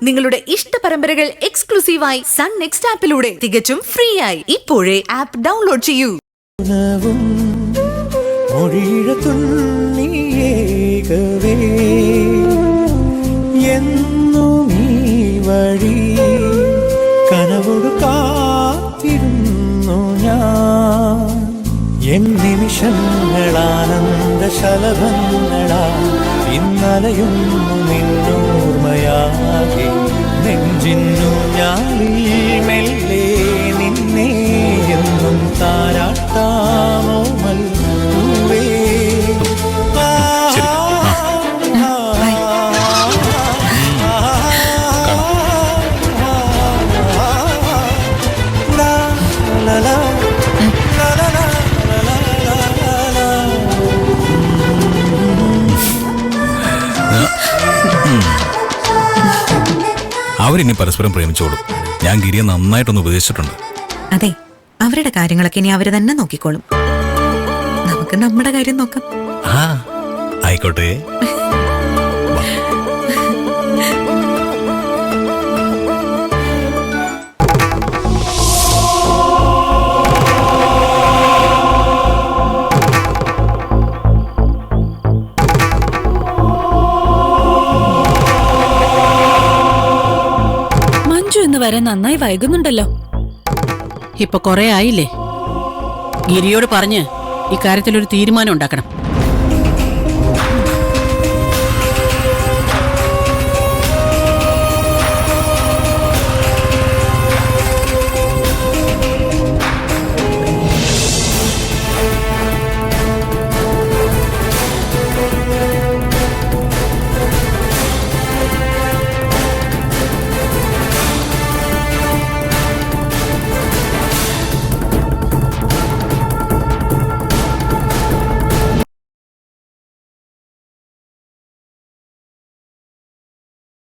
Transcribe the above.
നിങ്ങളുടെ ഇഷ്ട പരമ്പരകൾ എക്സ്ക്ലൂസീവായി സൺ നെക്സ്റ്റ് ആപ്പിലൂടെ തികച്ചും ഫ്രീ ആയി ഇപ്പോഴേ ആപ്പ് ഡൗൺലോഡ് ചെയ്യൂ. കനവോട് കാത്തിരുന്നു ഞാൻ നിമിഷങ്ങളാനന്ദ ശലഭങ്ങളാ ഇന്നലയൊന്നു നിന്നോർമ്മയാകെ നെഞ്ചിന്നു ഞാനിൽ മെല്ലെ നിന്നെ എന്നും താരാട്ടാമോമൽ പൂവേ. അവരിനി പരസ്പരം പ്രേമിച്ചോളും. ഞാൻ ഗിരിയെ നന്നായിട്ടൊന്ന് ഉപദേശിച്ചിട്ടുണ്ട്. അതെ, അവരുടെ കാര്യങ്ങളൊക്കെ ഇനി അവര് തന്നെ നോക്കിക്കോളും. നമുക്ക് നമ്മുടെ കാര്യം നോക്കാം. ആയിക്കോട്ടെ. ഇന്ന് വരെ നന്നായി വൈകുന്നുണ്ടല്ലോ. ഇപ്പൊ കൊറേ ആയില്ലേ? ഗിരിയോട് പറഞ്ഞ് ഇക്കാര്യത്തിലൊരു തീരുമാനം ഉണ്ടാക്കണം.